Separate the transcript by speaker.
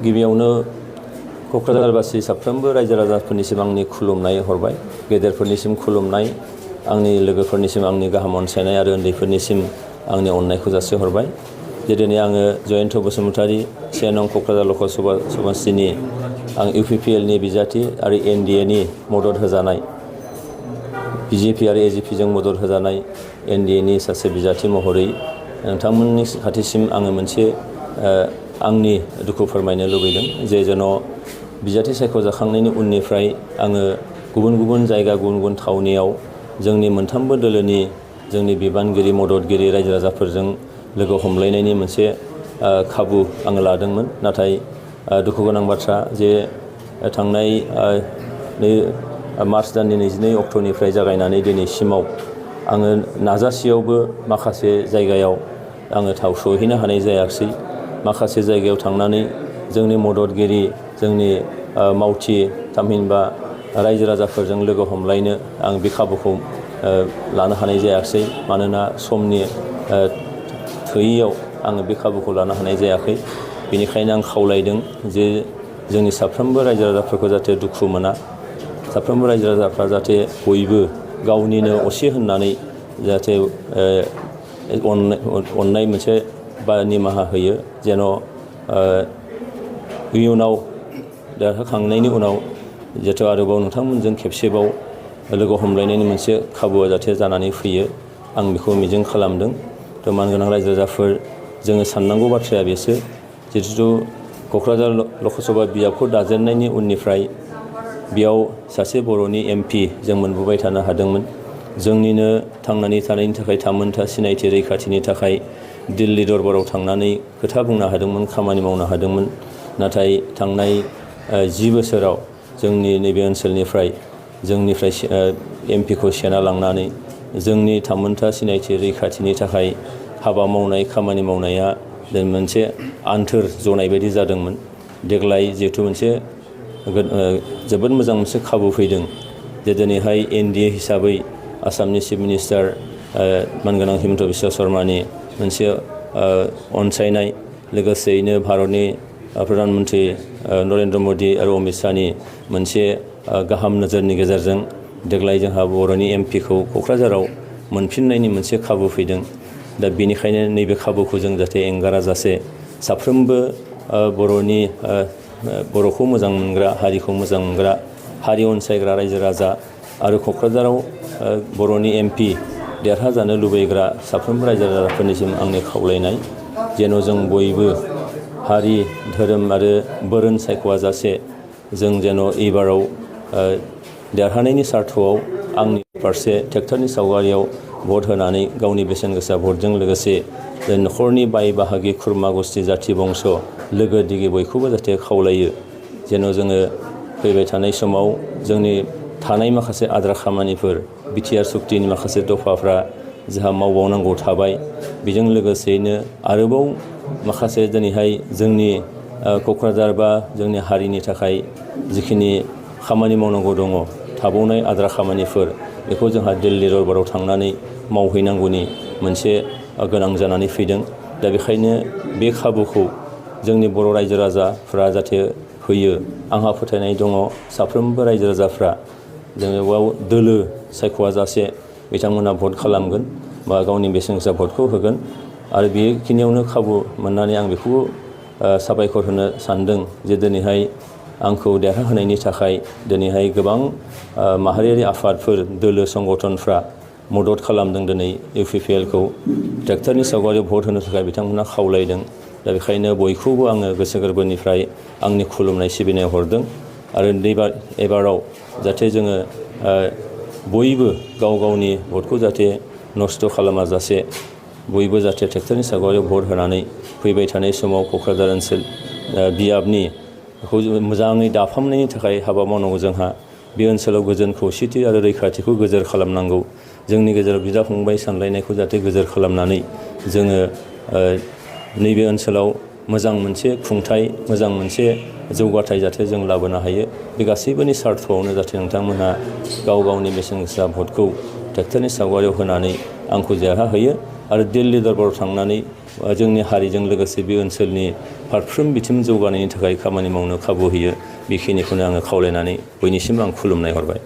Speaker 1: गिबियावनो क'क्राझारबासि साफ्रोमबो रायजो राजाफोरनिसिम आंनि खुलुमनाय हरबाय गेदेरफोरनिसिम खुलुमनाय आंनि लोगोफोरनिसिम आंनि गाहाम अनसायनाय आरो उन्दैफोरनिसिम आंनि अननायखौ जासिहरबाय जे दिनै आङो जयन्त बसुमतारी 1 नं क'क्राझार लकसभा समस्तिनि आं इउपिपिएलनि बिजाथि आरो एनडिएनि मदद होजानाय बिजेपि आरो एजिपिजों मदद होजानाय एनडिएनि सासे बिजाथि महरै नोंथांमोननि खाथिसिम आङो मोनसे आंनि दुखु फोरमायनो लुबैदों जे जेन' बिजाथि सायख'जाखांनायनि उननिफ्राय आङो गुबुन गुबुन जायगा गुबुन गुबुन थावनियाव जोंनि मोनथामबो दोलोनि जोंनि बिबानगिरि मददगिरि रायजो राजाफोरजों लोगो हमलायनायनि मोनसे खाबु आङो लादोंमोन नाथाय दुखु गोनां बाथ्रा जे थांनाय मार्च दाननि 22 अक्ट'निफ्राय जागायनानै दिनैसिमाव आङो नाजासेयावबो माखासे जायगायाव आङो सहैनो हानाय जायाखिसै माखासे जायगायाव थांनानै जोंनि मददगिरि जोंनि मावथि थामहिनबा रायजो राजाफोरजों लोगो हमलायनो आं बे खाबुखौ लानो हानाय जायाखिसै मानोना समनि थोयैयाव आङो बे खाबुखौ लानो हानाय जायाखै बेनिखायनो आं खावलायदों जे जोंनि साफ्रोमबो रायजो राजाफोरखौ जाहाथे दुखु मोना साफ्रोमबो रायजो राजाफ्रा जाहाथे बयबो गावनिनो असे होननानै जाहाथे अननाय मोनसे बा निमाहा होयो जेन' इयुनाव देरहाखांनायनि उनाव जिहेथु आरोबाव नोंथांमोनजों खेबसेबाव लोगो हमलायनायनि मोनसे खाबुआ जाहाथे जानानै फैयो आं बेखौ मिजिं खालामदों थ' मानगोनां रायजो राजाफोर जोङो साननांगौ बाथ्राया बेसो जिहेतु क'क्राझार लकसभा बियाबखौ दाजेननायनि उननिफ्राय बेयाव सासे बर'नि एमपि जों मोनबोबाय थानो हादोंमोन जोंनिनो थांनानै थानायनि थाखाय थामोनथा सिनायथि रैखाथिनि थाखाय दिल्ली दरबाराव थांनानै खोथा बुंनो हादोंमोन खामानि मावनो हादोंमोन नाथाय थांनाय 10 बोसोराव जोंनि नैबे ओनसोलनिफ्राय जोंनिफ्राय एमपिखौ सेना लांनानै जोंनि थामोनथा सिनायथि रैखाथिनि थाखाय हाबा मावनाय खामानि मावनाया मोनसे आन्थोर जनाय बायदि जादोंमोन देग्लाय जिहेथु मोनसे जोबोद मोजां मोनसे खाबु फैदों जे दिनैहाय एनडिए हिसाबै आसामनि चिफ मिनिस्टार मानगोनां हिमन्त बिश्व शर्मानि मोनसे अनसायनाय लोगोसेयैनो भारतनि प्रधान मन्त्रि नरेन्द्र मोदी आरो अमित शाहनि मोनसे गाहाम नोजोरनि गेजेरजों देग्लाय जोंहा बर'नि एमपिखौ क'क्राझाराव मोनफिननायनि मोनसे खाबु फैदों दा बेनिखायनो नैबे खाबुखौ जों जाहाथे एंगारा जासे साफ्रोमबो बर'खौ मोजां मोनग्रा हारिखौ मोजां मोनग्रा हारि अनसायग्रा रायजो राजा आरो क'क्राझाराव बर'नि एमपि देरहाजानो लुबैग्रा साफ्रोमबो रायजो राजाफोरनिसिम आंनि खावलायनाय जेन' जों बयबो हारि धोरोम आरो बोरोन सायख'आ जासे जों जेन' एबाराव देरहानायनि सार्थ'आव आंनि फारसे ट्रेक्टरनि सावगारियाव भट होनानै गावनि बेसेन गोसा भटजों लोगोसे न'खरनि बाय बाहागि खुरमा गुस्थि जाथि बंस लोगो दिगि बयखौबो जाहाथे खावलायो जेन' जोङो फैबाय थानाय समाव जोंनि थानाय माखासे आद्रा खामानिफोर बिटिआर सुक्तिनि माखासे दफाफ्रा जोंहा मावबावनांगौ थाबाय बेजों लोगोसेयैनो आरोबाव माखासे दिनैहाय जोंनि क'क्राझार बा जोंनि हारिनि थाखाय जिखिनि खामानि मावनांगौ दङ थाबावनाय आद्रा खामानिफोर बेखौ जोंहा दिल्ली दरबाराव थांनानै मावहैनांगौनि मोनसे गोनां जानानै फैदों दा बेखायनो बे खाबुखौ जोंनि बर' रायजो राजाफ्रा जाहाथे होयो आंहा फोथायनाय दङ साफ्रोमबो रायजो राजाफ्रा जोङो बेयाव दोलो सायख'आ जासे बिथांमोना भट खालामगोन बा गावनि बेसेन गोसा भटखौ होगोन आरो बेखिनियावनो खाबु मोननानै आं बेखौबो साबायखर होनो सानदों जे दिनैहाय आंखौ देरहाहोनायनि थाखाय दिनैहाय गोबां माहारियारि आफादफोर दोलो संगठनफ्रा मदद खालामदों दिनै इउपिपिएलखौ ट्रेक्टरनि सावगारियाव भट होनो थाखाय बिथांमोना खावलायदों दा बेखायनो बयखौबो आङो गोसो गोरबोनिफ्राय आंनि खुलुमनाय सिबिनाय हरदों आरो एबाराव जाहाथे जोङो बयबो गाव गावनि भटखौ जाहाथे नस्थ' खालामा जासे बयबो जाहाथे ट्रेक्टरनि सावगारियाव भट होनानै फैबाय थानाय समाव क'क्राझार ओनसोल बियाबनि बेखौ मोजाङै दाफामनायनि थाखाय हाबा मावनांगौ जोंहा बे ओनसोलाव गोजोन खौसेथि आरो रैखाथिखौ गोजोर खालामनांगौ जोंनि गेजेराव बिदा फंबाय सानलायनायखौ जाहाथे गोजोर खालामनानै जोङो नैबे ओनसोलाव मोजां मोनसे खुंथाय मोजां मोनसे जौगाथाय जाहाथे जों लाबोनो हायो बे गासैबोनि सार्थ'आवनो जाहाथे नोंथांमोनहा गाव गावनि बेसेन गोसा भटखौ ट्रेक्टरनि सावगारियाव होनानै आंखौ देरहाहोयो आरो दिल्ली दरबाराव थांनानै जोंनि हारिजों लोगोसे बे ओनसोलनि फारफ्रोम बिथिं जौगानायनि थाखाय खामानि मावनो खाबु होयो बेखिनिखौनो आङो खावलायनानै बयनिसिम आं खुलुमनाय हरबाय।